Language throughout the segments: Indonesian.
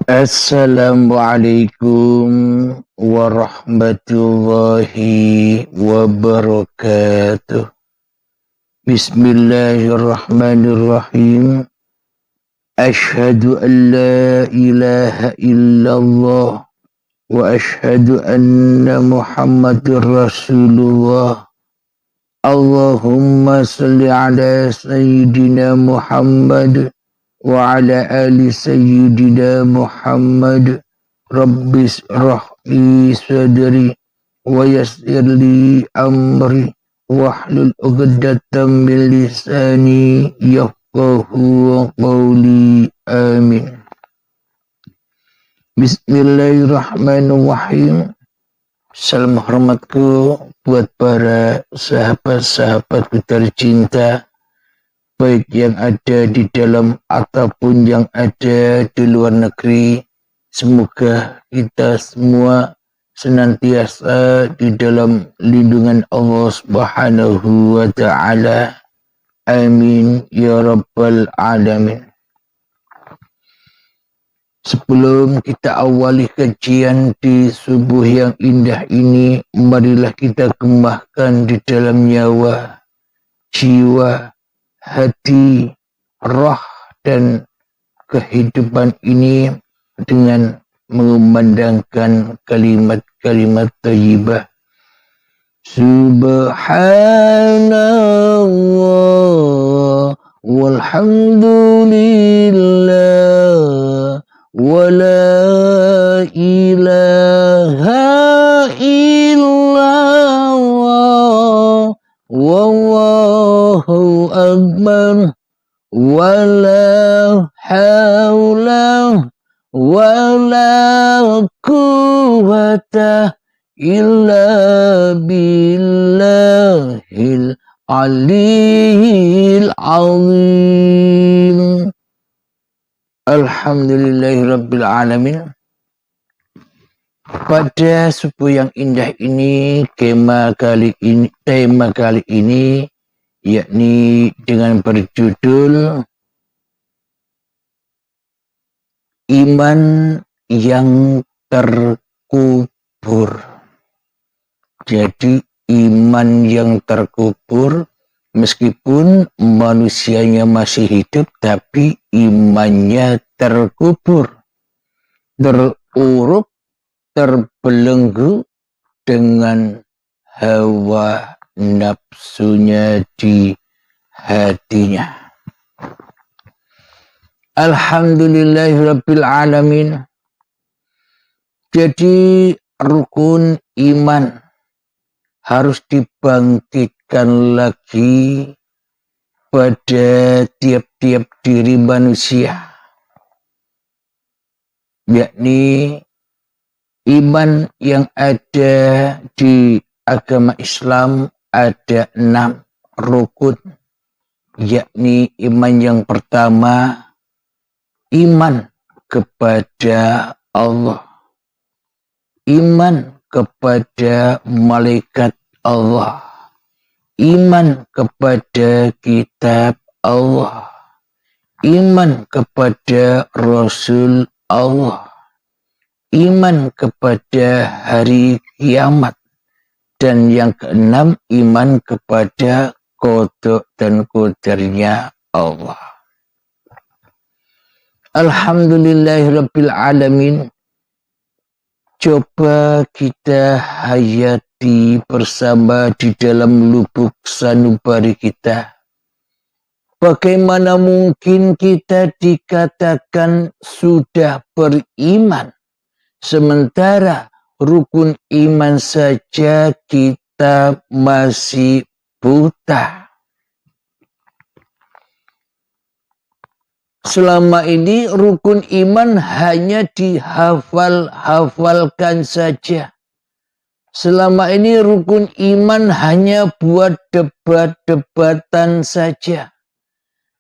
Assalamualaikum warahmatullahi wabarakatuh. Bismillahirrahmanirrahim. Ashhadu an la ilaha illallah wa ashhadu anna Muhammadur Rasulullah. Allahumma salli ala sayyidina Muhammad wa ala ali sayyidina Muhammad. Rabbis rahli sadri wa yassirli amri wahlul 'uqdatam min lisani yafqahu qawli. Amin. Bismillahirrahmanirrahim. Salam hormatku buat para sahabat-sahabatku tercinta, baik yang ada di dalam ataupun yang ada di luar negeri. Semoga kita semua senantiasa di dalam lindungan Allah Subhanahu wa ta'ala. Amin ya rabbal alamin. Sebelum kita awali kajian di subuh yang indah ini, marilah kita kembangkan di dalam nyawa, jiwa, hati, roh, dan kehidupan ini dengan mengumandangkan kalimat-kalimat thayyibah. Subhanallah walhamdulillah wa la ilaha illallah wallahu akbar wa la hawla wa la quwwata illa billahil aliyil azim. Alhamdulillahirabbil alamin. Pada subuh yang indah ini, tema kali ini yakni dengan berjudul Iman yang terkubur. Jadi iman yang terkubur, meskipun manusianya masih hidup, tapi imannya terkubur, teruruk, terbelenggu dengan hawa nafsunya di hatinya. Alhamdulillahirabbil alamin. Jadi rukun iman harus dibangkitkan lagi pada tiap-tiap diri manusia, yakni iman yang ada di agama Islam ada 6 rukun, yakni iman yang pertama, iman kepada Allah, iman kepada malaikat Allah, iman kepada kitab Allah, iman kepada Rasul Allah, iman kepada hari kiamat, dan yang keenam, iman kepada qada dan qadarnya Allah. Alhamdulillahirabbil alamin. Coba kita hayati bersama di dalam lubuk sanubari kita. Bagaimana mungkin kita dikatakan sudah beriman, sementara rukun iman saja kita masih buta. Selama ini rukun iman hanya dihafal-hafalkan saja. Selama ini rukun iman hanya buat debat-debatan saja.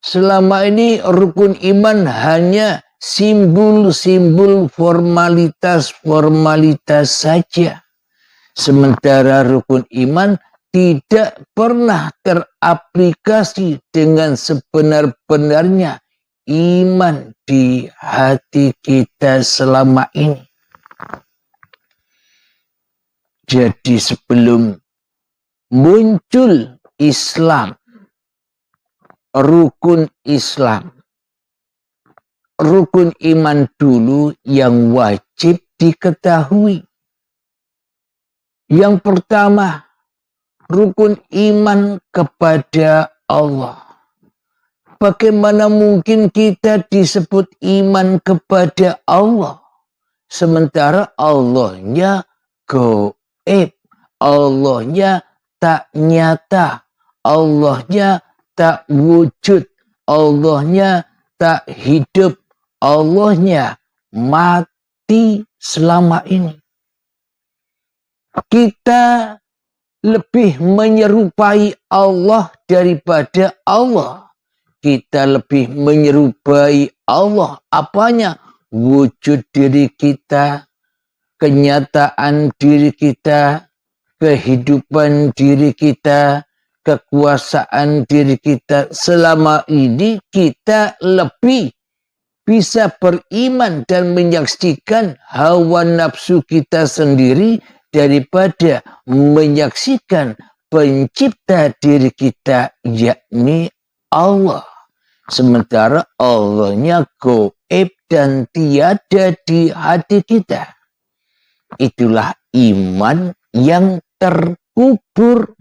Selama ini rukun iman hanya simbol-simbol formalitas-formalitas saja. Sementara rukun iman tidak pernah teraplikasi dengan sebenar-benarnya. iman di hati kita selama ini. Jadi sebelum muncul Islam, rukun Islam, rukun iman dulu yang wajib diketahui. Yang pertama, rukun iman kepada Allah. Bagaimana mungkin kita disebut iman kepada Allah, sementara Allahnya gaib, Allahnya tak nyata, Allahnya tak wujud, Allahnya tak hidup, Allahnya mati selama ini. Kita lebih menyerupai Allah daripada Allah. Kita lebih menyerupai Allah. Apanya? Wujud diri kita, kenyataan diri kita, kehidupan diri kita, kekuasaan diri kita. Selama ini kita lebih bisa beriman dan menyaksikan hawa nafsu kita sendiri daripada menyaksikan pencipta diri kita, yakni Allah. Sementara Allahnya gaib dan tiada di hati kita. Itulah iman yang terkubur.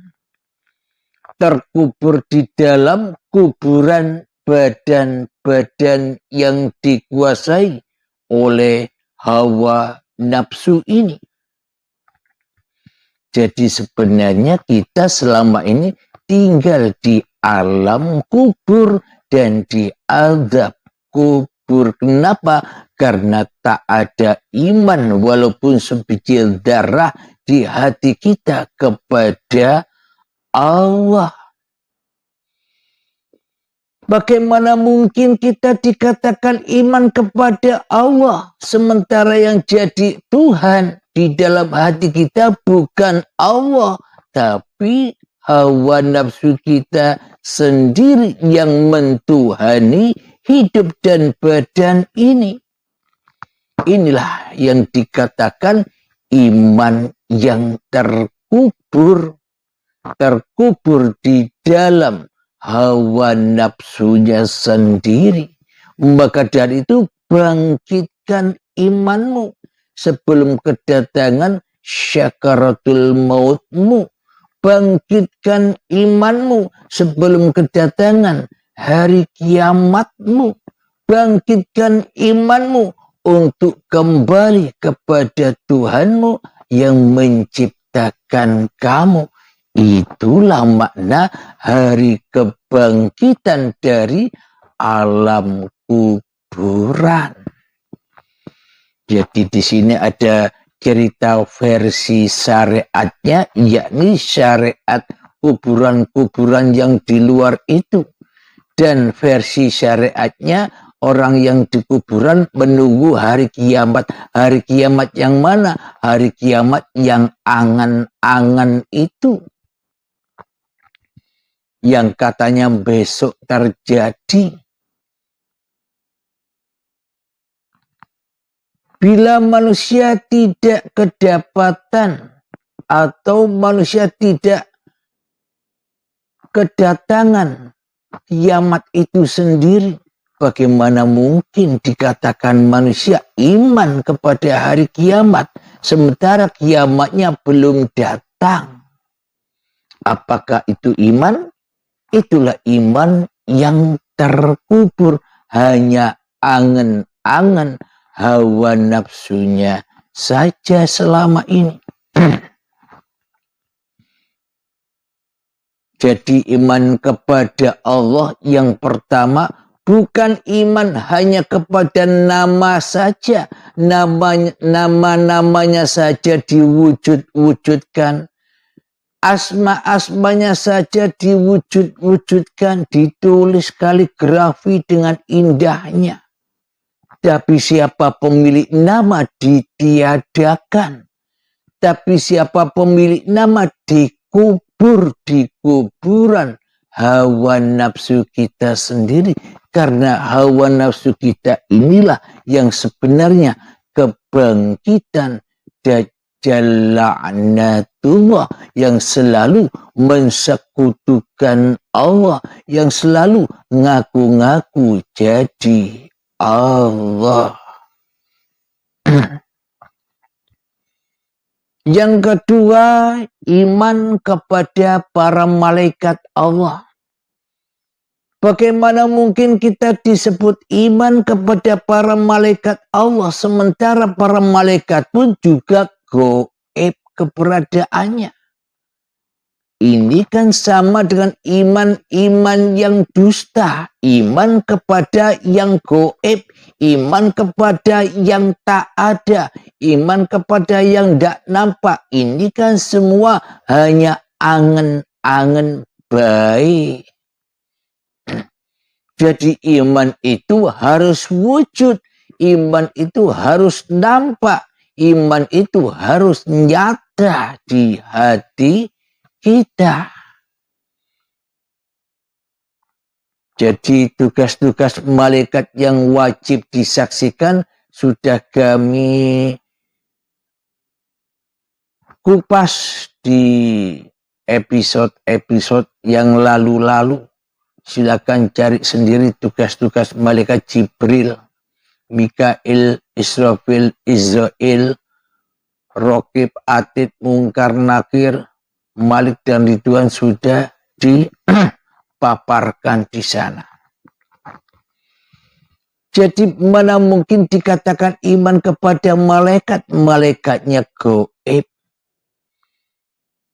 Terkubur di dalam kuburan badan-badan yang dikuasai oleh hawa nafsu ini. Jadi sebenarnya kita selama ini tinggal di alam kubur dan di azab kubur. Kenapa? Karena tak ada iman walaupun sebiji darah di hati kita kepada Allah. Bagaimana mungkin kita dikatakan iman kepada Allah sementara yang jadi Tuhan di dalam hati kita bukan Allah, tapi hawa nafsu kita sendiri yang mentuhani hidup dan badan ini. Inilah yang dikatakan iman yang terkubur. Terkubur di dalam hawa nafsunya sendiri. Maka dari itu bangkitkan imanmu sebelum kedatangan syakaratul mautmu. Bangkitkan imanmu sebelum kedatangan hari kiamatmu. Bangkitkan imanmu untuk kembali kepada Tuhanmu yang menciptakan kamu. Itulah makna hari kebangkitan dari alam kuburan. Jadi di sini ada cerita versi syariatnya, yakni syariat kuburan-kuburan yang di luar itu. Dan versi syariatnya orang yang di kuburan menunggu hari kiamat. Hari kiamat yang mana? Hari kiamat yang angan-angan itu. Yang katanya besok terjadi. Bila manusia tidak kedapatan atau manusia tidak kedatangan kiamat itu sendiri, bagaimana mungkin dikatakan manusia iman kepada hari kiamat sementara kiamatnya belum datang? Apakah itu iman? Itulah iman yang terkubur, hanya angan-angan hawa nafsunya saja selama ini. Jadi iman kepada Allah yang pertama bukan iman hanya kepada nama saja, nama-namanya saja diwujud-wujudkan, asma-asmanya saja diwujud-wujudkan, ditulis kaligrafi dengan indahnya. Tapi siapa pemilik nama ditiadakan. Tapi siapa pemilik nama dikubur di kuburan hawa nafsu kita sendiri. Karena hawa nafsu kita inilah yang sebenarnya kebangkitan Dajjal la'natullah, yang selalu mensekutukan Allah, yang selalu ngaku-ngaku jadi Allah. Yang kedua, iman kepada para malaikat Allah. Bagaimana mungkin kita disebut iman kepada para malaikat Allah, sementara para malaikat pun juga gaib keberadaannya. Ini kan sama dengan iman yang dusta, iman kepada yang gaib, iman kepada yang tak ada, iman kepada yang tidak nampak. Ini kan semua hanya angan-angan baik. Jadi iman itu harus wujud, iman itu harus nampak, iman itu harus nyata di hati kita. Jadi tugas-tugas malaikat yang wajib disaksikan sudah kami kupas di episode-episode yang lalu-lalu. Silakan cari sendiri tugas-tugas malaikat Jibril, Mikail, Israfil, Israel, Raqib, Atid, Mungkar, Nakir, Malik dan Ridwan sudah dipaparkan di sana. Jadi mana mungkin dikatakan iman kepada malaikat, malaikatnya gaib.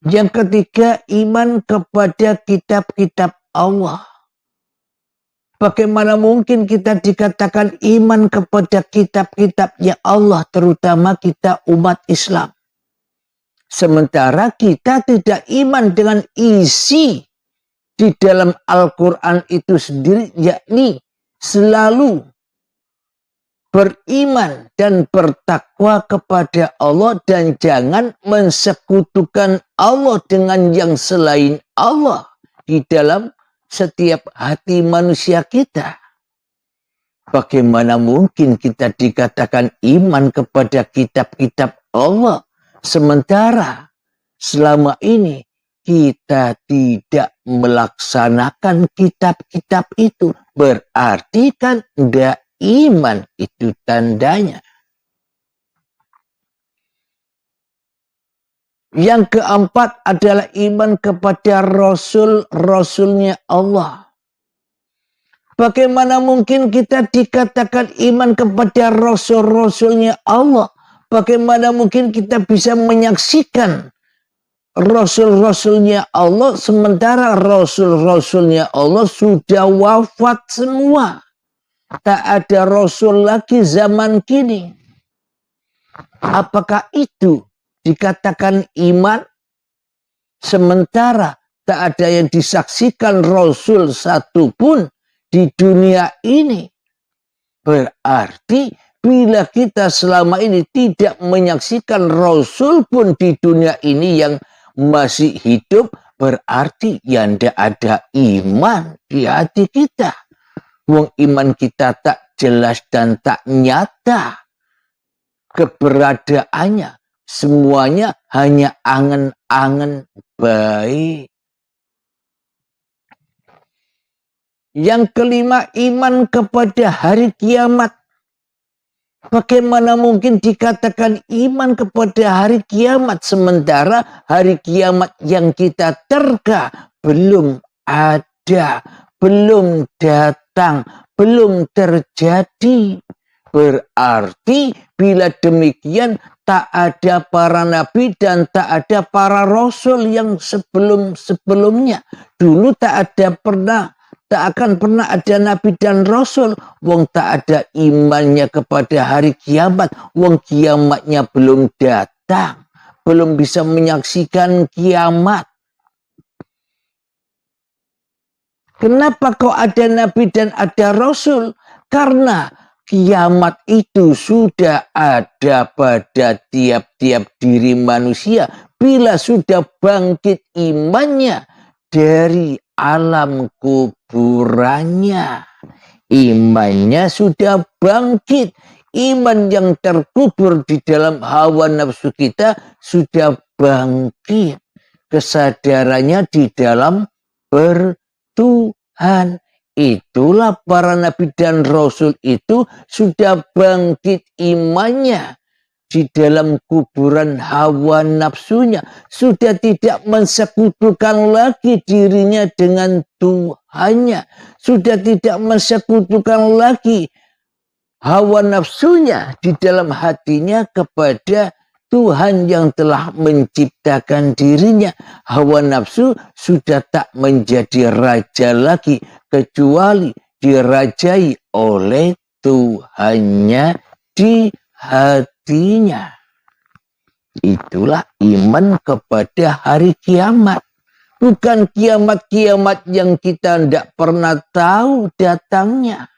Yang ketiga, iman kepada kitab-kitab Allah. Bagaimana mungkin kita dikatakan iman kepada kitab-kitabnya Allah, terutama kita umat Islam. Sementara kita tidak iman dengan isi di dalam Al-Quran itu sendiri, yakni selalu beriman dan bertakwa kepada Allah dan jangan mensekutukan Allah dengan yang selain Allah di dalam setiap hati manusia kita. Bagaimana mungkin kita dikatakan iman kepada kitab-kitab Allah, sementara selama ini kita tidak melaksanakan kitab-kitab itu? Berarti kan tidak iman, itu tandanya. Yang keempat adalah iman kepada Rasul-Rasulnya Allah. Bagaimana mungkin kita dikatakan iman kepada Rasul-Rasulnya Allah? Bagaimana mungkin kita bisa menyaksikan Rasul-Rasulnya Allah, sementara Rasul-Rasulnya Allah sudah wafat semua. Tak ada Rasul lagi zaman kini. Apakah itu dikatakan iman, sementara tak ada yang disaksikan Rasul satupun di dunia ini? Berarti bila kita selama ini tidak menyaksikan Rasul pun di dunia ini yang masih hidup, berarti yang tidak ada iman di hati kita. Wong iman kita tak jelas dan tak nyata keberadaannya. Semuanya hanya angan-angan baik. Yang kelima, iman kepada hari kiamat. Bagaimana mungkin dikatakan iman kepada hari kiamat, sementara hari kiamat yang kita terka belum ada, belum datang, belum terjadi. Berarti bila demikian tak ada para nabi dan tak ada para rasul yang sebelum-sebelumnya. Dulu tak akan pernah ada nabi dan rasul. Wong tak ada imannya kepada hari kiamat. Wong kiamatnya belum datang. Belum bisa menyaksikan kiamat. Kenapa kok ada nabi dan ada rasul? Karena kiamat itu sudah ada pada tiap-tiap diri manusia. Bila sudah bangkit imannya dari alam kuburannya. Imannya sudah bangkit. Iman yang terkubur di dalam hawa nafsu kita sudah bangkit. Kesadarannya di dalam bertuhan. Itulah para nabi dan rasul itu sudah bangkit imannya di dalam kuburan hawa nafsunya. Sudah tidak mensekutukan lagi dirinya dengan Tuhannya. Sudah tidak mensekutukan lagi hawa nafsunya di dalam hatinya kepada Tuhan yang telah menciptakan dirinya. Hawa nafsu sudah tak menjadi raja lagi, kecuali dirajai oleh Tuhannya di hatinya. Itulah iman kepada hari kiamat. Bukan kiamat-kiamat yang kita tidak pernah tahu datangnya.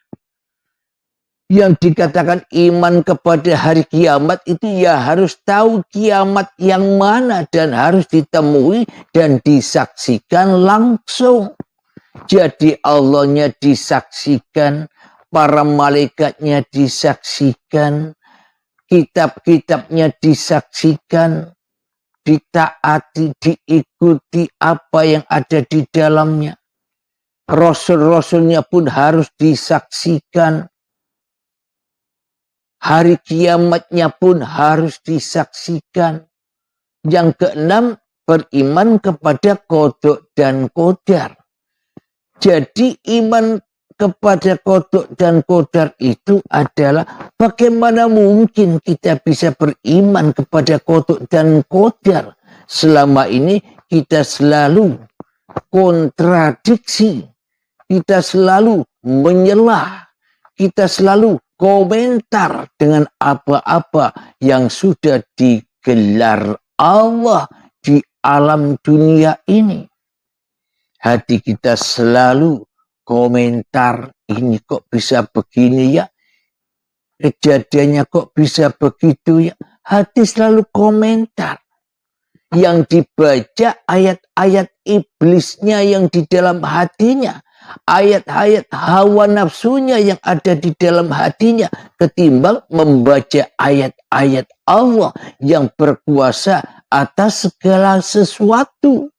Yang dikatakan iman kepada hari kiamat itu ya harus tahu kiamat yang mana dan harus ditemui dan disaksikan langsung. Jadi Allahnya disaksikan, para malaikatnya disaksikan, kitab-kitabnya disaksikan, ditaati, diikuti apa yang ada di dalamnya. Rasul-rasulnya pun harus disaksikan. Hari kiamatnya pun harus disaksikan. Yang keenam, beriman kepada qada dan qadar. Jadi iman kepada qada dan qadar itu adalah bagaimana mungkin kita bisa beriman kepada qada dan qadar. Selama ini kita selalu kontradiksi, kita selalu menyelah, kita selalu komentar dengan apa-apa yang sudah digelar Allah di alam dunia ini. Hati kita selalu komentar, ini kok bisa begini ya, kejadiannya kok bisa begitu ya. Hati selalu komentar. Yang dibaca ayat-ayat iblisnya yang di dalam hatinya, ayat-ayat hawa nafsunya yang ada di dalam hatinya, ketimbang membaca ayat-ayat Allah yang berkuasa atas segala sesuatu.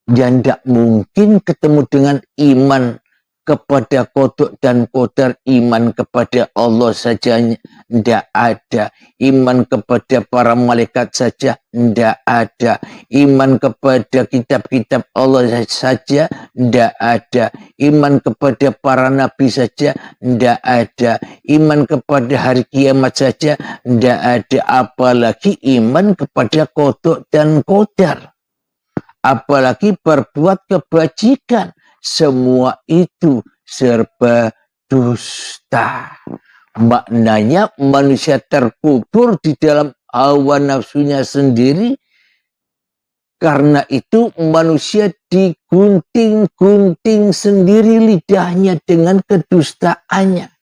Dan tidak mungkin ketemu dengan iman kepada qada dan qadar. Iman kepada Allah saja tidak ada. Iman kepada para malaikat saja tidak ada. Iman kepada kitab-kitab Allah saja tidak ada. Iman kepada para nabi saja tidak ada. Iman kepada hari kiamat saja tidak ada. Apalagi iman kepada qada dan qadar. Apalagi berbuat kebajikan. Semua itu serba dusta. Maknanya manusia terkubur di dalam hawa nafsunya sendiri. Karena itu manusia digunting-gunting sendiri lidahnya dengan kedustaannya.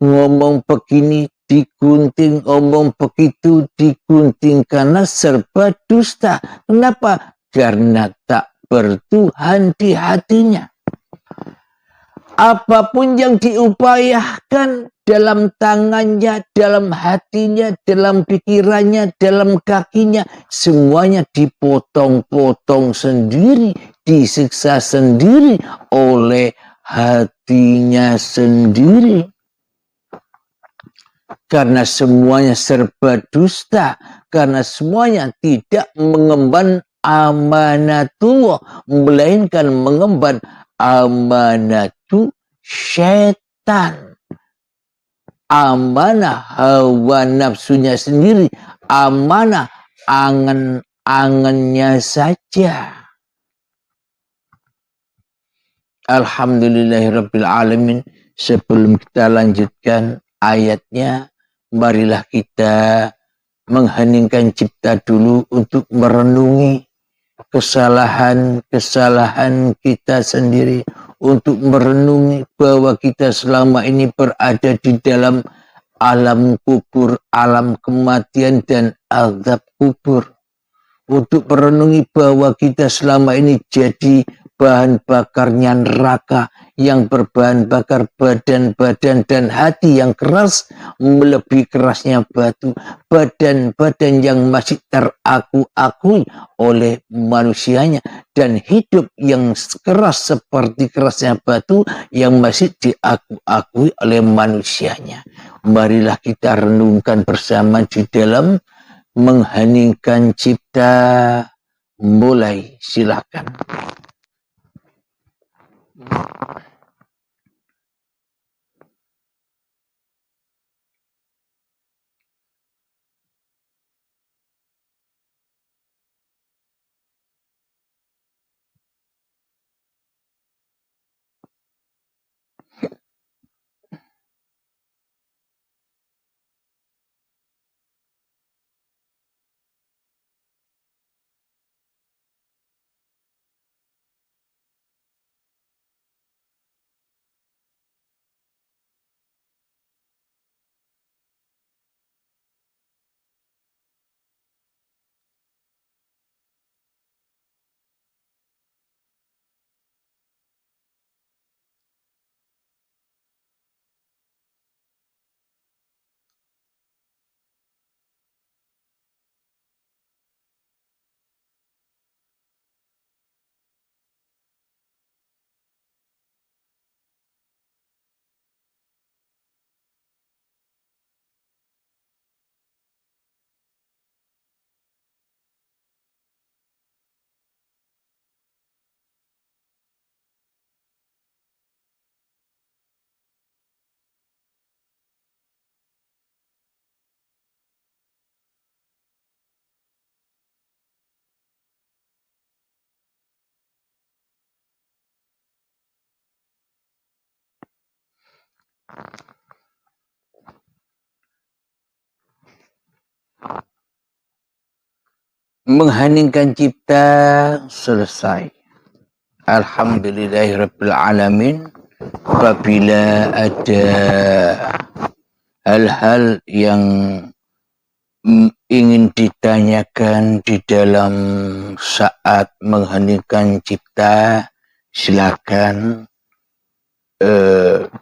Ngomong begini digunting, ngomong begitu digunting karena serba dusta. Kenapa? Karena tak bertuhan di hatinya. Apapun yang diupayakan dalam tangannya, dalam hatinya, dalam pikirannya, dalam kakinya, semuanya dipotong-potong sendiri, disiksa sendiri oleh hatinya sendiri. Karena semuanya serba dusta, karena semuanya tidak mengemban amanatullah, melainkan mengemban amanatu syaitan. Amanah hawa nafsunya sendiri, amanah angan-angannya saja. Alhamdulillahirabbil alamin. Sebelum kita lanjutkan ayatnya, marilah kita mengheningkan cipta dulu untuk merenungi kesalahan-kesalahan kita sendiri, untuk merenungi bahwa kita selama ini berada di dalam alam kubur, alam kematian dan azab kubur. untuk merenungi bahwa kita selama ini jadi bahan bakarnya neraka yang berbahan bakar badan-badan dan hati yang keras melebihi kerasnya batu, badan-badan yang masih teraku-akui oleh manusianya dan hidup yang keras seperti kerasnya batu yang masih diaku-akui oleh manusianya. Marilah kita renungkan bersama di dalam mengheningkan cipta. Mulai, silakan. Mengheningkan cipta selesai. Alhamdulillahirrabbilalamin. Apabila ada hal-hal yang ingin ditanyakan di dalam saat mengheningkan cipta, silakan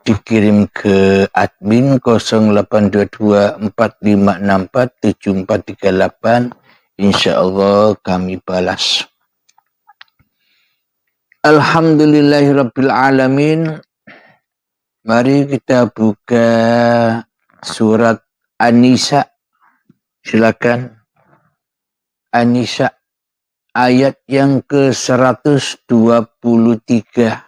dikirim ke admin 082245647438. InsyaAllah kami balas. Alhamdulillahirrabbilalamin. Mari kita buka surat An-Nisa. Silakan. An-Nisa ayat yang ke-123.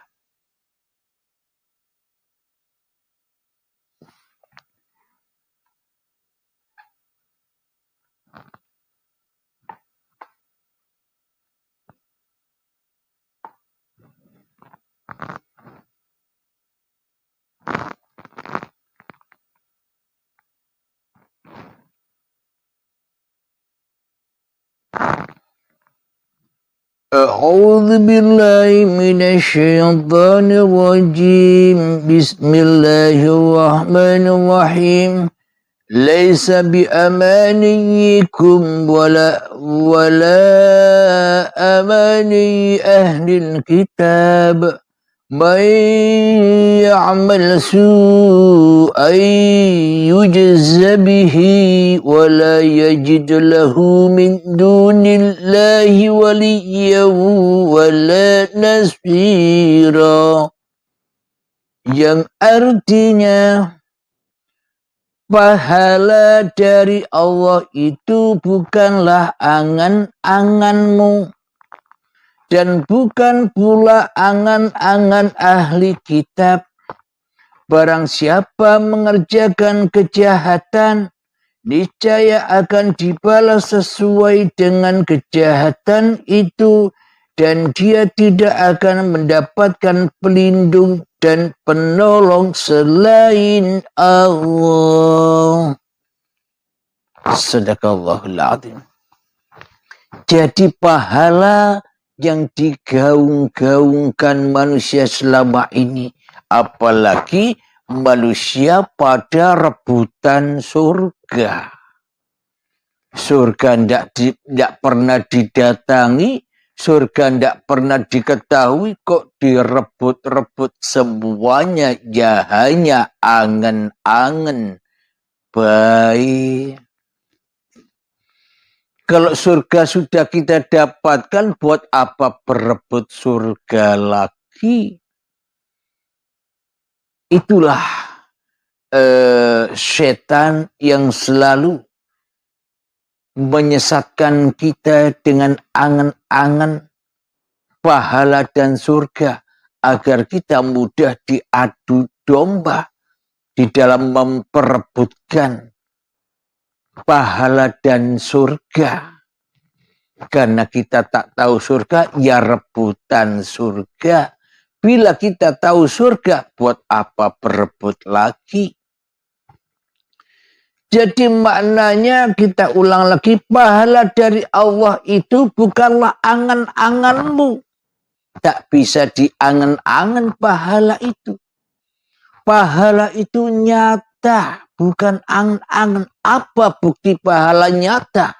A'udzu billahi minasyaitonir rajim. Bismillahirrahmanirrahim. Laisa bi amaniyikum wala amani ahlil kitab. Man ya'mal su'an yujza bihi wa la yajid lahu min dunillahi waliyyan wa la nasira. Yang artinya pahala dari Allah itu bukanlah angan-anganmu dan bukan pula angan-angan ahli kitab. Barang siapa mengerjakan kejahatan, niscaya akan dibalas sesuai dengan kejahatan itu, dan dia tidak akan mendapatkan pelindung dan penolong selain Allah. Sadaqallahul adzim. Jadi pahala yang digaung-gaungkan manusia selama ini, apalagi manusia pada rebutan surga. Surga tidak pernah didatangi, surga tidak pernah diketahui, kok direbut-rebut semuanya, ya hanya angan-angan baik. Kalau surga sudah kita dapatkan, buat apa berebut surga lagi? Itulah setan yang selalu menyesatkan kita dengan angan-angan pahala dan surga, agar kita mudah diadu domba di dalam memperebutkan pahala dan surga. Karena kita tak tahu surga, ya rebutan surga. Bila kita tahu surga, buat apa berebut lagi? Jadi maknanya kita ulang lagi, pahala dari Allah itu bukanlah angan-anganmu. Tak bisa diangan-angan pahala itu. Pahala itu nyata, bukan angan-angan. Apa bukti pahala nyata?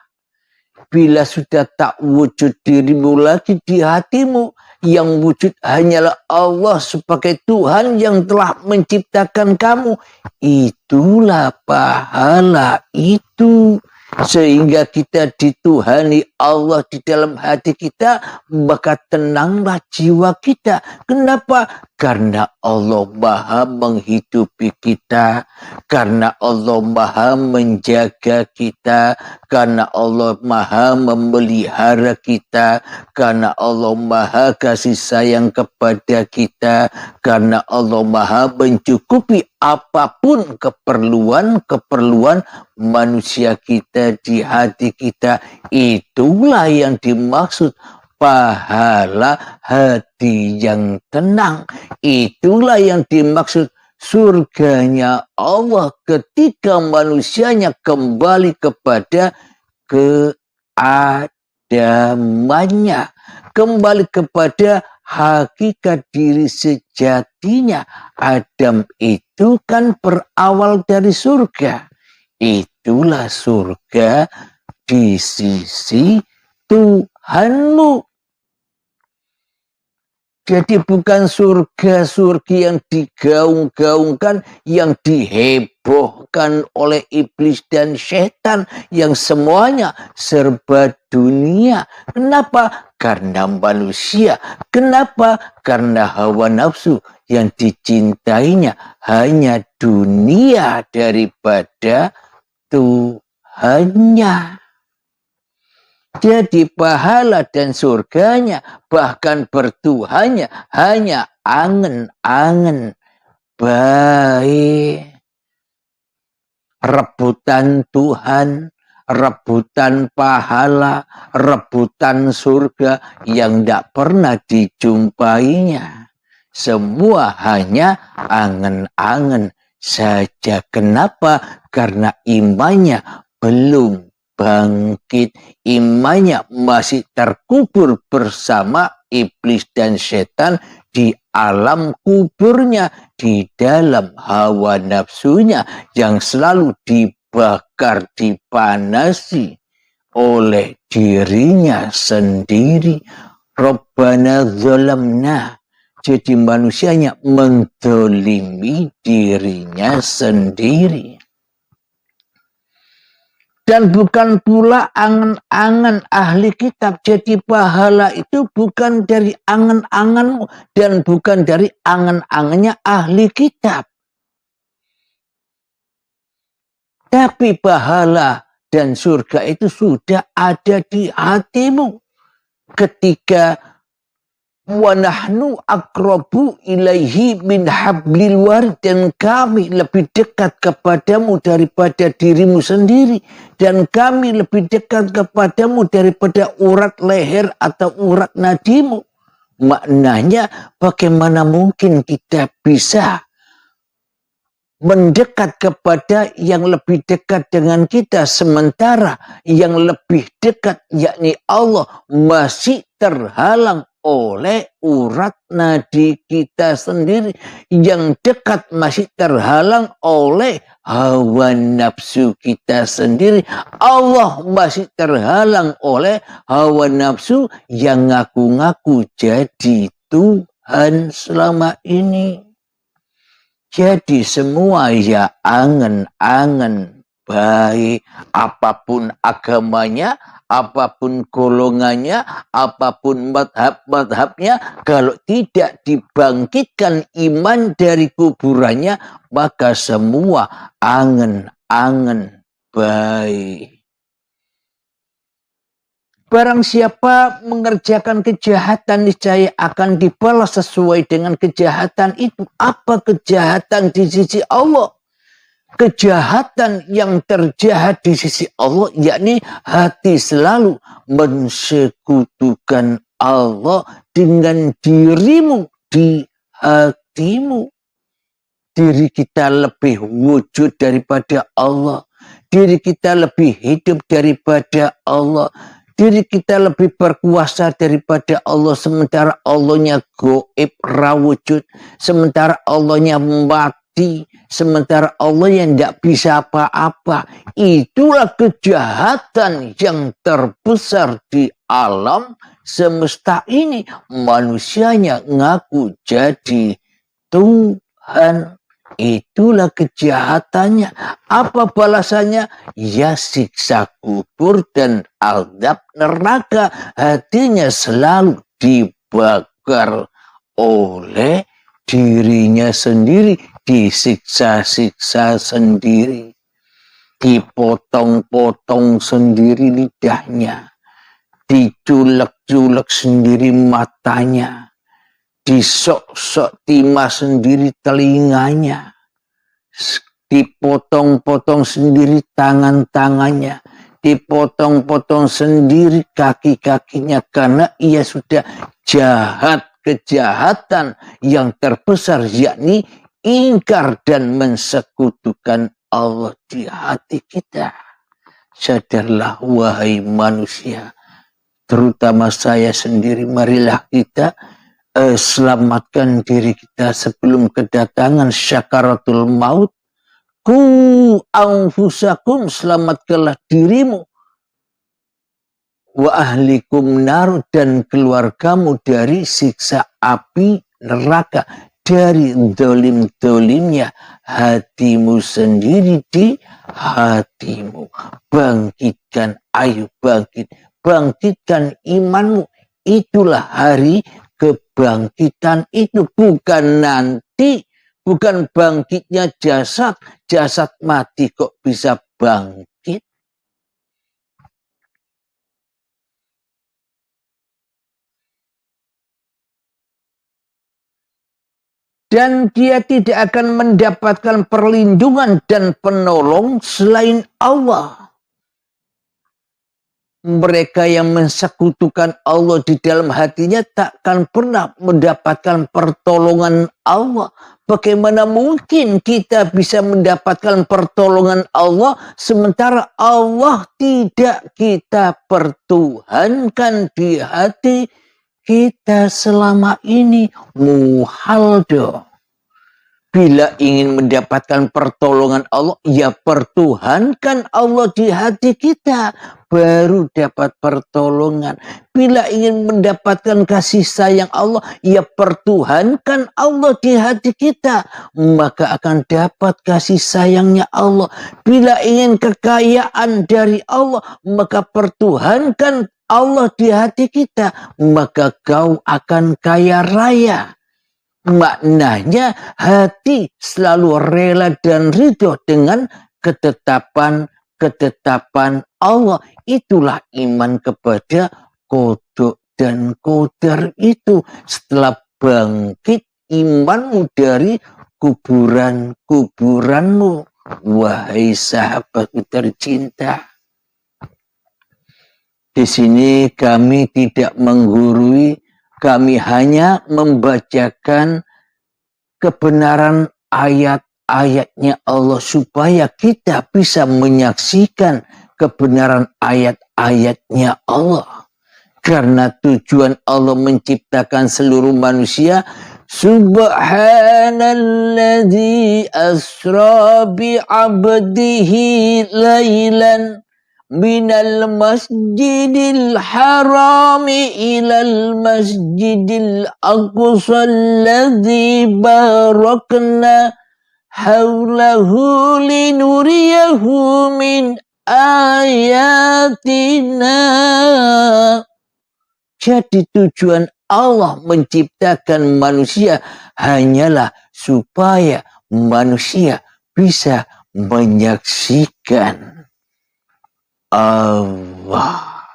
Bila sudah tak wujud dirimu lagi di hatimu, yang wujud hanyalah Allah sebagai Tuhan yang telah menciptakan kamu. Itulah pahala itu. Sehingga kita dituhani Allah di dalam hati kita, maka tenanglah jiwa kita. Kenapa? Karena Allah Maha menghidupi kita, karena Allah Maha menjaga kita, karena Allah Maha memelihara kita, karena Allah Maha kasih sayang kepada kita, karena Allah Maha mencukupi apapun keperluan manusia kita di hati kita. Itulah yang dimaksud pahala hati yang tenang. Itulah yang dimaksud surganya Allah ketika manusianya kembali kepada keadamannya, kembali kepada hakikat diri sejatinya. Adam itu kan berawal dari surga. Itulah surga di sisi Tuhanmu. Jadi bukan surga-surga yang digaung-gaungkan, yang dihebohkan oleh iblis dan setan, yang semuanya serba dunia. Kenapa? Karena manusia. Kenapa? Karena hawa nafsu, yang dicintainya hanya dunia daripada Tuhannya. Jadi pahala dan surganya, bahkan bertuhannya, hanya angan-angan baik. Rebutan Tuhan, rebutan pahala, rebutan surga yang tidak pernah dijumpainya. Semua hanya angan-angan saja. Kenapa? Karena imannya belum bangkit, imannya masih terkubur bersama iblis dan setan di alam kuburnya, di dalam hawa nafsunya yang selalu dibakar, dipanasi oleh dirinya sendiri. Rabbana zalamna. Jadi manusianya menzalimi dirinya sendiri. Dan bukan pula angan-angan ahli kitab. Jadi pahala itu bukan dari angan-anganmu dan bukan dari angan-angannya ahli kitab. Tapi pahala dan surga itu sudah ada di hatimu. Ketika wa nahnu aqrabu ilaihi min hablil warid, dan kami lebih dekat kepadamu daripada dirimu sendiri, dan kami lebih dekat kepadamu daripada urat leher atau urat nadimu. Maknanya bagaimana mungkin kita bisa mendekat kepada yang lebih dekat dengan kita, sementara yang lebih dekat yakni Allah masih terhalang oleh urat nadi kita sendiri. Yang dekat masih terhalang oleh hawa nafsu kita sendiri. Allah masih terhalang oleh hawa nafsu yang ngaku-ngaku jadi Tuhan selama ini. Jadi semua ya angen-angen baik, apapun agamanya, apapun golongannya, apapun madhab-madhabnya, kalau tidak dibangkitkan iman dari kuburannya, maka semua angen-angen baik. Barang siapa mengerjakan kejahatan niscaya akan dibalas sesuai dengan kejahatan itu. Apa kejahatan di sisi Allah? Kejahatan yang terjahat di sisi Allah, yakni hati selalu mensekutukan Allah dengan dirimu di hatimu. Diri kita lebih wujud daripada Allah. Diri kita lebih hidup daripada Allah. Diri kita lebih berkuasa daripada Allah. Sementara Allahnya goib rawujud. Sementara Allahnya mati. Sementara Allah yang tidak bisa apa-apa. Itulah kejahatan yang terbesar di alam semesta ini. Manusianya ngaku jadi Tuhan. Itulah kejahatannya. Apa balasannya? Ya siksa kubur dan azab neraka. Hatinya selalu dibakar oleh dirinya sendiri. Disiksa-siksa sendiri. Dipotong-potong sendiri lidahnya. Diculek-culek sendiri matanya. Disok-sok timah sendiri telinganya. Dipotong-potong sendiri tangan-tangannya. Dipotong-potong sendiri kaki-kakinya. Karena ia sudah jahat. Kejahatan yang terbesar, yakni ingkar dan mensekutukan Allah di hati kita. Sadarlah wahai manusia. Terutama saya sendiri, marilah kita selamatkan diri kita sebelum kedatangan syakaratul maut. Ku anfusakum, selamatkanlah dirimu. Wa ahlikum nar, dan keluargamu dari siksa api neraka. Dari dolim-dolimnya hatimu sendiri di hatimu. Bangkitkan, ayo bangkit. Bangkitkan imanmu. Itulah hari kebangkitan itu, bukan nanti, bukan bangkitnya jasad. Jasad mati kok bisa bangkit? Dan dia tidak akan mendapatkan perlindungan dan penolong selain Allah. Mereka yang mensekutukan Allah di dalam hatinya takkan pernah mendapatkan pertolongan Allah. Bagaimana mungkin kita bisa mendapatkan pertolongan Allah sementara Allah tidak kita pertuhankan di hati kita selama ini? Muhal dong. Bila ingin mendapatkan pertolongan Allah, ya pertuhankan Allah di hati kita. Baru dapat pertolongan. Bila ingin mendapatkan kasih sayang Allah, ya pertuhankan Allah di hati kita. Maka akan dapat kasih sayangnya Allah. Bila ingin kekayaan dari Allah, maka pertuhankan Allah di hati kita. Maka kau akan kaya raya. Maknanya hati selalu rela dan ridho dengan ketetapan Allah. Itulah iman kepada qada dan qadar itu. Setelah bangkit imanmu dari kuburanmu, wahai sahabatku tercinta. Di sini kami tidak menggurui. Kami hanya membacakan kebenaran ayat-ayatnya Allah supaya kita bisa menyaksikan kebenaran ayat-ayatnya Allah. Karena tujuan Allah menciptakan seluruh manusia. Subhanalladzi asra bi'abdihi laylan minal masjidil harami ilal masjidil aqsa alladzi barakna haulahu linuriyahu min ayatina. Jadi tujuan Allah menciptakan manusia hanyalah supaya manusia bisa menyaksikan Allah.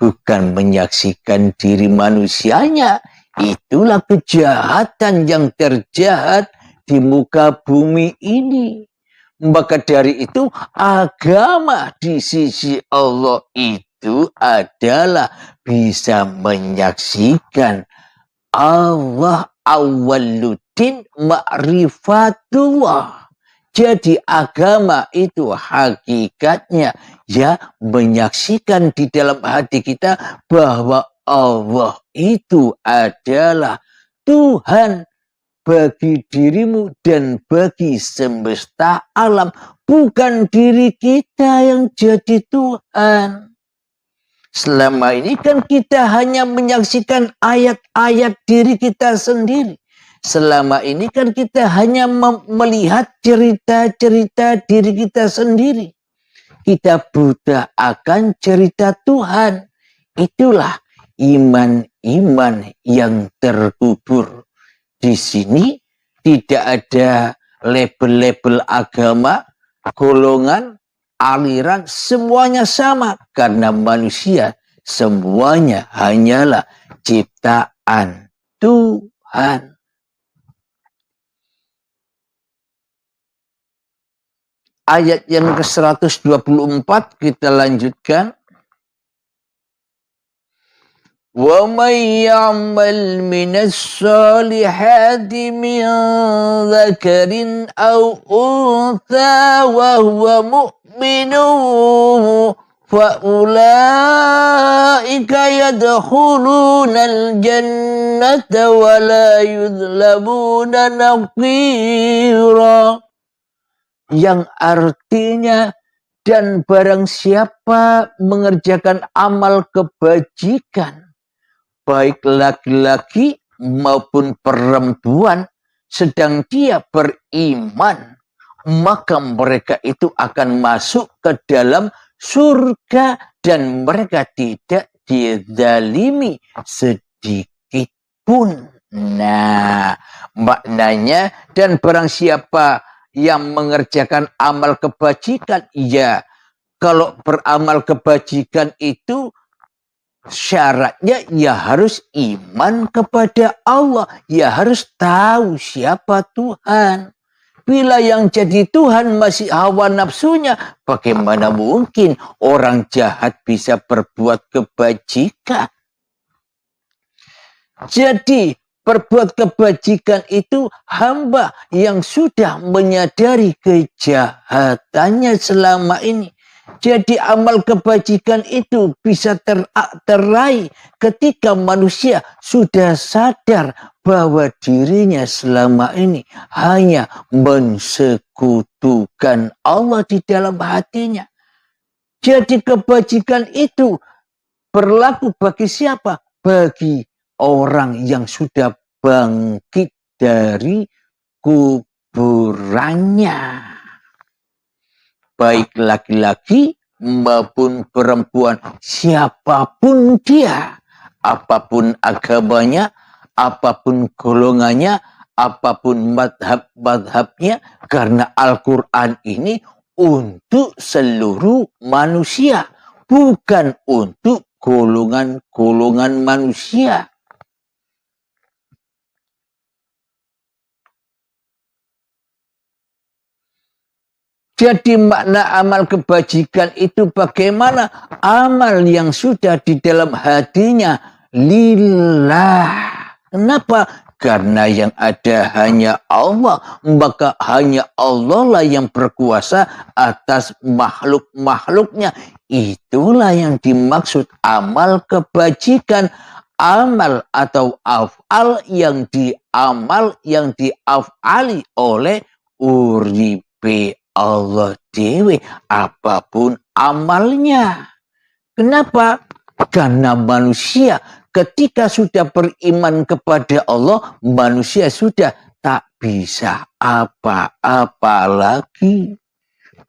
Bukan menyaksikan diri manusianya. Itulah kejahatan yang terjahat di muka bumi ini. Maka dari itu agama di sisi Allah itu adalah bisa menyaksikan Allah awwaluddin ma'rifatullah. Jadi agama itu hakikatnya ya menyaksikan di dalam hati kita bahwa Allah itu adalah Tuhan bagi dirimu dan bagi semesta alam. Bukan diri kita yang jadi Tuhan. Selama ini kan kita hanya menyaksikan ayat-ayat diri kita sendiri. Selama ini kan kita hanya melihat cerita-cerita diri kita sendiri. Kita buta akan cerita Tuhan. Itulah iman-iman yang terkubur. Di sini tidak ada label-label agama, golongan, aliran, semuanya sama. Karena manusia semuanya hanyalah ciptaan Tuhan. Ayat yang ke-124 kita lanjutkan. وَمَنْ يَعْمَلْ مِنَ الصَّالِحَاتِ مِنْ ذَكَرٍ أَوْ أُنْثَى وَهُوَ مُؤْمِنٌ فَأُولَئِكَ يَدْخُلُونَ الْجَنَّةَ وَلَا يُظْلَمُونَ نَقِيرًا. Yang artinya, dan barang siapa mengerjakan amal kebajikan, baik laki-laki maupun perempuan, sedang dia beriman, maka mereka itu akan masuk ke dalam surga dan mereka tidak dizalimi sedikit pun. Nah, maknanya, dan barang siapa yang mengerjakan amal kebajikan, ya kalau beramal kebajikan itu syaratnya ya harus iman kepada Allah, ya harus tahu siapa Tuhan. Bila yang jadi Tuhan masih hawa nafsunya, bagaimana mungkin orang jahat bisa berbuat kebajikan? Jadi berbuat kebajikan itu hamba yang sudah menyadari kejahatannya selama ini. Jadi amal kebajikan itu bisa teraih ketika manusia sudah sadar bahwa dirinya selama ini hanya mensekutukan Allah di dalam hatinya. Jadi kebajikan itu berlaku bagi siapa? Bagi orang yang sudah bangkit dari kuburannya. Baik laki-laki maupun perempuan, siapapun dia, apapun agamanya, apapun golongannya, apapun madhab-madhabnya, karena Al-Quran ini untuk seluruh manusia, bukan untuk golongan-golongan manusia. Jadi makna amal kebajikan itu bagaimana? Amal yang sudah di dalam hatinya lillah. Kenapa? Karena yang ada hanya Allah. Maka hanya Allah lah yang berkuasa atas makhluk-makhluknya. Itulah yang dimaksud amal kebajikan. Amal atau af'al yang diaf'ali oleh uripe Allah dewe, apapun amalnya. Kenapa? Karena manusia ketika sudah beriman kepada Allah, manusia sudah tak bisa apa-apa lagi.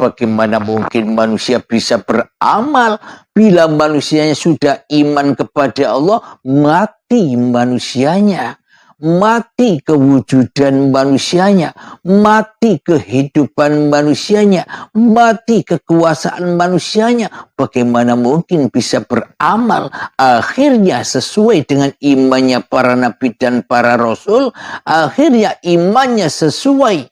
Bagaimana mungkin manusia bisa beramal bila manusianya sudah iman kepada Allah, mati manusianya, mati kewujudan manusianya, mati kehidupan manusianya, mati kekuasaan manusianya. Bagaimana mungkin bisa beramal? Akhirnya sesuai dengan imannya para nabi dan para rasul, akhirnya imannya sesuai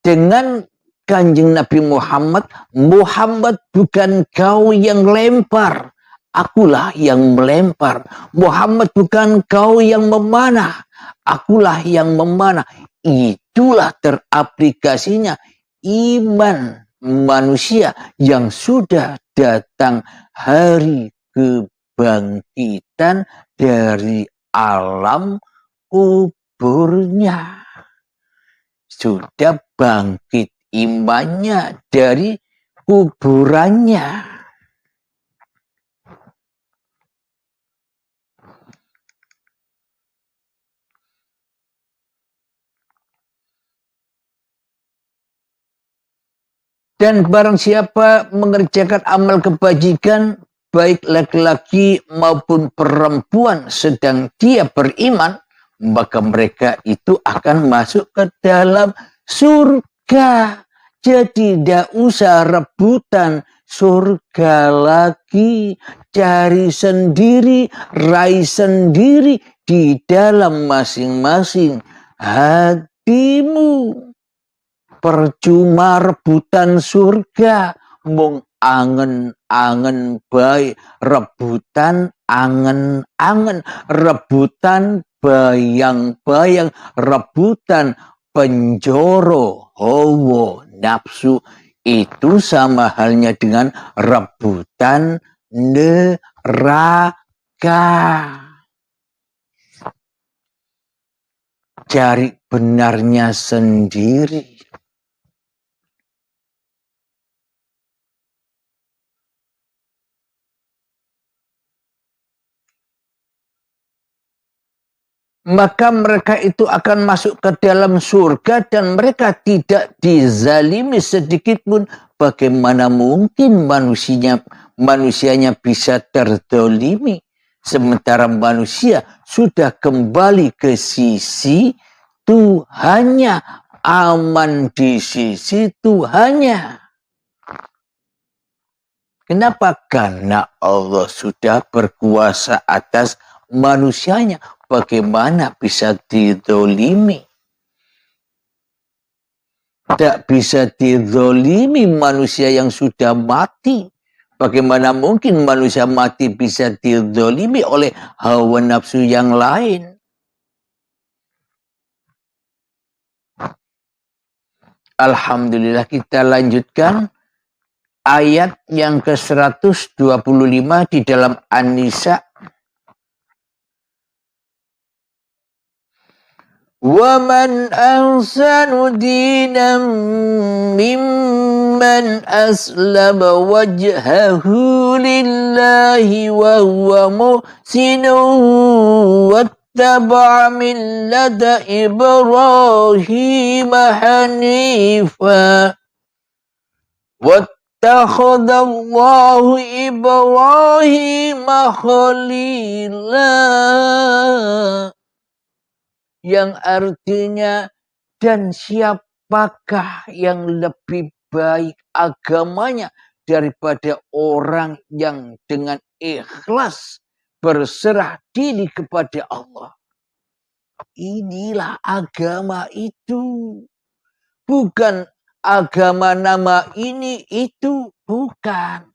dengan Kanjeng Nabi Muhammad. Muhammad bukan kau yang lempar, akulah yang melempar. Muhammad bukan kau yang memanah, akulah yang memanah. Itulah teraplikasinya iman manusia yang sudah datang hari kebangkitan dari alam kuburnya. Sudah bangkit imannya dari kuburannya. Dan barang siapa mengerjakan amal kebajikan, baik laki-laki maupun perempuan, sedang dia beriman, maka mereka itu akan masuk ke dalam surga. Jadi tidak usah rebutan surga lagi. Cari sendiri, raih sendiri di dalam masing-masing hatimu. Percuma rebutan surga, mung angen-angen baik, rebutan angen-angen, rebutan bayang-bayang, rebutan penjoro hawa nafsu. Itu sama halnya dengan rebutan neraka. Cari benarnya sendiri. Maka mereka itu akan masuk ke dalam surga dan mereka tidak dizalimi sedikit pun. Bagaimana mungkin manusianya bisa terdolimi sementara manusia sudah kembali ke sisi Tuhannya, aman di sisi Tuhannya. Kenapa? Karena Allah sudah berkuasa atas manusianya. Bagaimana bisa didolimi? Tak bisa didolimi manusia yang sudah mati. Bagaimana mungkin manusia mati bisa didolimi oleh hawa nafsu yang lain? Alhamdulillah, kita lanjutkan ayat yang ke-125 di dalam An-Nisa. وَمَنْ أَحْسَنُ دِينًا مِّمَّنْ أَسْلَمَ وَجْهَهُ لِلَّهِ وَهُوَ مُحْسِنٌ وَاتَّبَعَ مِلَّةَ إِبْرَاهِيمَ حَنِيفًا وَاتَّخَذَ اللَّهُ إِبْرَاهِيمَ خَلِيلًا. Yang artinya, dan siapakah yang lebih baik agamanya daripada orang yang dengan ikhlas berserah diri kepada Allah. Inilah agama itu. Bukan agama nama ini itu, bukan.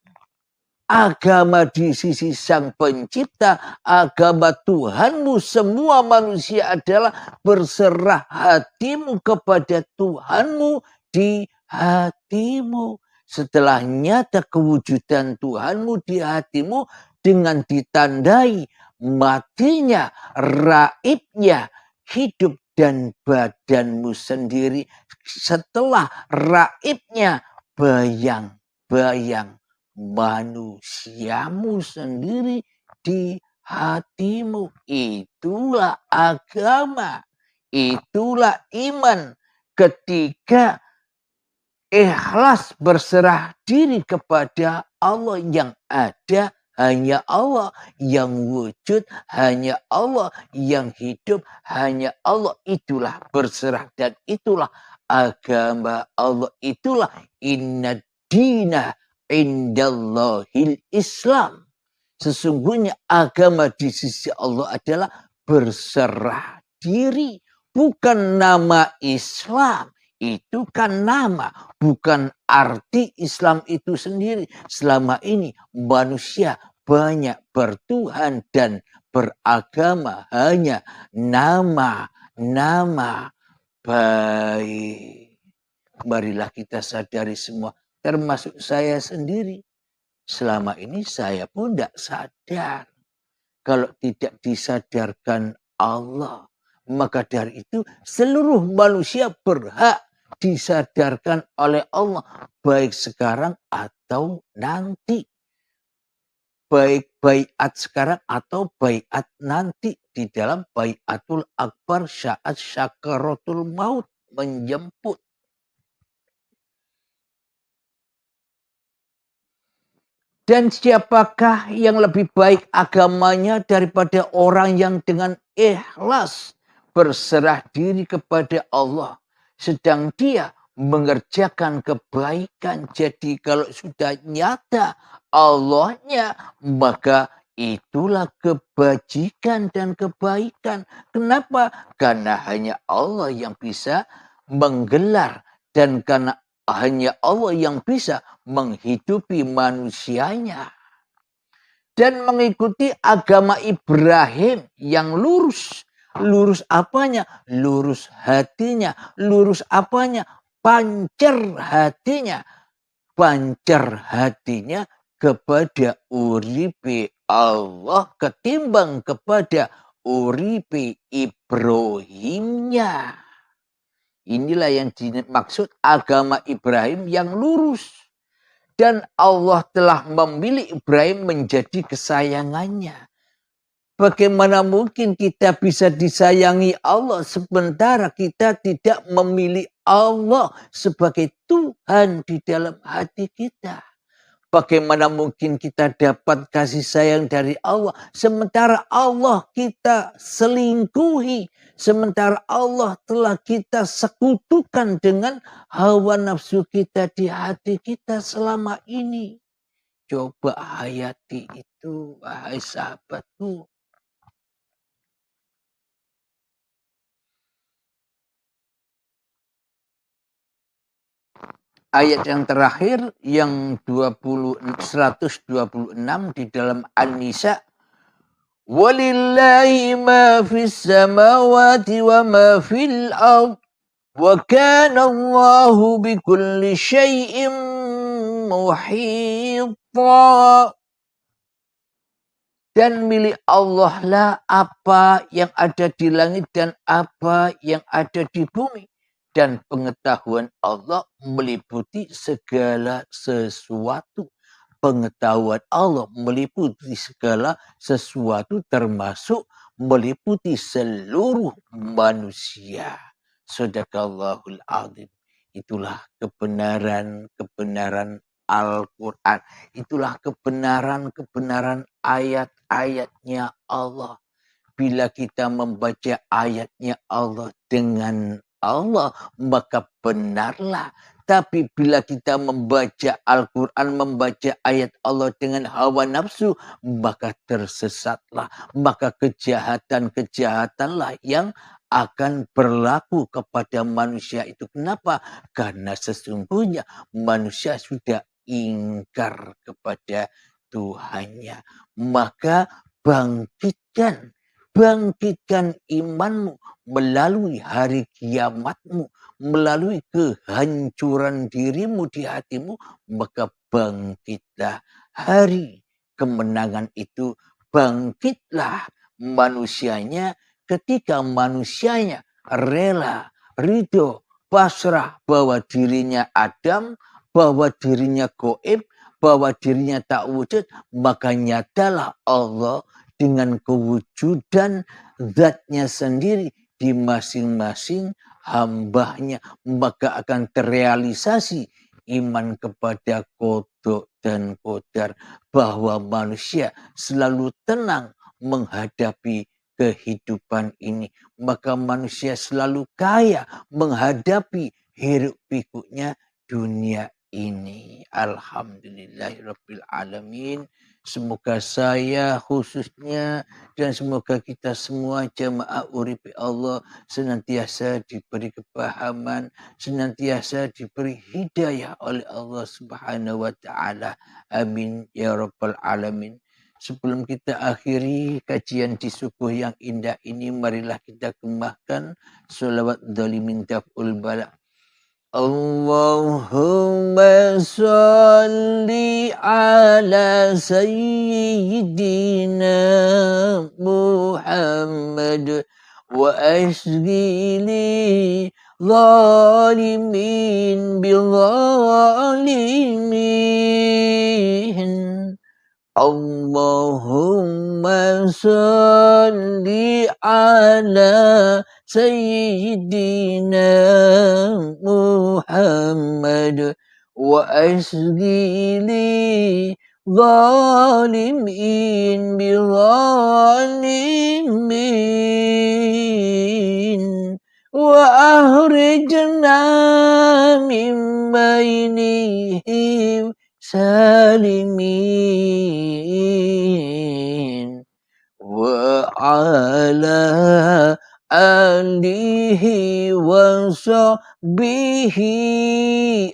Agama di sisi Sang Pencipta, agama Tuhanmu, semua manusia adalah berserah hatimu kepada Tuhanmu di hatimu. setelah nyata kewujudan Tuhanmu di hatimu dengan ditandai matinya, raibnya hidup dan badanmu sendiri, setelah raibnya bayang-bayang manusiamu sendiri di hatimu. Itulah agama, itulah iman. Ketika ikhlas berserah diri kepada Allah, yang ada hanya Allah, yang wujud hanya Allah, yang hidup hanya Allah. Itulah berserah dan itulah agama Allah. Itulah inna dina indallahil Islam. Sesungguhnya agama di sisi Allah adalah berserah diri. Bukan nama Islam. Itu kan nama, bukan arti Islam itu sendiri. Selama ini manusia banyak bertuhan dan beragama hanya nama-nama baik. Marilah kita sadari semua, termasuk saya sendiri. Selama ini saya pun tidak sadar. Kalau tidak disadarkan Allah, maka dari itu seluruh manusia berhak disadarkan oleh Allah, baik sekarang atau nanti. Baik baiat sekarang atau baiat nanti di dalam baiatul akbar saat syakaratul maut menjemput. Dan siapakah yang lebih baik agamanya daripada orang yang dengan ikhlas berserah diri kepada Allah, sedang dia mengerjakan kebaikan. Jadi kalau sudah nyata Allahnya, maka itulah kebajikan dan kebaikan. Kenapa? Karena hanya Allah yang bisa menggelar, dan karena hanya Allah yang bisa menghidupi manusianya. Dan mengikuti agama Ibrahim yang lurus. Lurus apanya? Lurus hatinya. Lurus apanya? Pancar hatinya. Pancar hatinya kepada uripe Allah ketimbang kepada uripe Ibrahimnya. Inilah yang dimaksud agama Ibrahim yang lurus. Dan Allah telah memilih Ibrahim menjadi kesayangannya. Bagaimana mungkin kita bisa disayangi Allah sementara kita tidak memilih Allah sebagai Tuhan di dalam hati kita? Bagaimana mungkin kita dapat kasih sayang dari Allah sementara Allah kita selingkuhi, sementara Allah telah kita sekutukan dengan hawa nafsu kita di hati kita selama ini. Coba hayati itu, wahai sahabatku. Ayat yang terakhir yang 126 di dalam An-Nisa. Walillahi ma fis samawati wa ma fil ard wa kana Allahu bikulli syai'in muhita. Dan milik Allah lah apa yang ada di langit dan apa yang ada di bumi. Dan pengetahuan Allah meliputi segala sesuatu. Pengetahuan Allah meliputi segala sesuatu, termasuk meliputi seluruh manusia. Sadaqallahul azim. Itulah kebenaran Al-Quran. Itulah kebenaran ayat-ayatnya Allah. Bila kita membaca ayatnya Allah dengan Allah, maka benarlah. Tapi bila kita membaca Al-Quran, membaca ayat Allah dengan hawa nafsu, maka tersesatlah. Maka kejahatan-kejahatanlah yang akan berlaku kepada manusia itu. Kenapa? Karena sesungguhnya manusia sudah ingkar kepada Tuhannya. Maka bangkitkan bangkitkan imanmu melalui hari kiamatmu, melalui kehancuran dirimu di hatimu, maka bangkitlah hari kemenangan itu, bangkitlah manusianya ketika manusianya rela, ridho, pasrah bahwa dirinya Adam, bahwa dirinya goib, bahwa dirinya tak wujud, maka nyatalah Allah dengan kewujudan zatnya sendiri di masing-masing hambanya, maka akan terrealisasi iman kepada kodok dan kodar, bahwa manusia selalu tenang menghadapi kehidupan ini, maka manusia selalu kaya menghadapi hiruk pikuknya dunia ini. Alhamdulillahirabbil alamin. Semoga saya khususnya dan semoga kita semua jamaah uripi Allah senantiasa diberi kepahaman, senantiasa diberi hidayah oleh Allah Subhanahu wa taala. Amin ya rabbal alamin. Sebelum kita akhiri kajian di subuh yang indah ini, marilah kita kemahkan sholawat dhalimin daf'ul bala. Allahumma salli ala sayyidina Muhammad wa asghili zalimin bil zalimin. Allahumma salli ala sayyidina Muhammad wa asghili zalimin bi zalimin wa ahrijna min bainihim salimin wa ala alihi wa sahbihi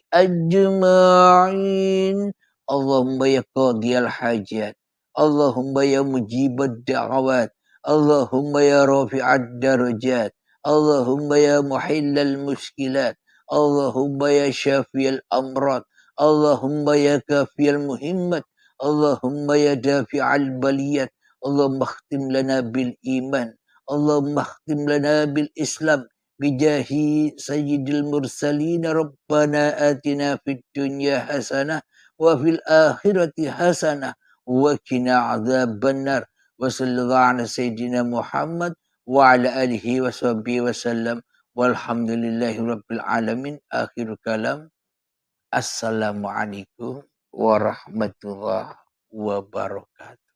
ajma'in. Allahumma ya qadiyal hajat, Allahumma ya mujibad da'awat, Allahumma ya rafi'ad darajat, Allahumma ya muhillal muskilat, Allahumma ya syafiyal amrat, Allahumma ya kafiyal muhimmat, Allahumma ya dafi'al baliyat, Allahumma khtim lana bil iman, Allahumma khtim lana bil islam, bijahi sayyidil mursalin, Rabbana atina fid dunya hasanah, wa fil akhirati hasanah, wa qina adzabannar, wa sallallahu ala sayyidina Muhammad, wa ala alihi wa sahbihi wa sallam, walhamdulillahi rabbil alamin. Akhir kalam. Assalamualaikum warahmatullahi wabarakatuh.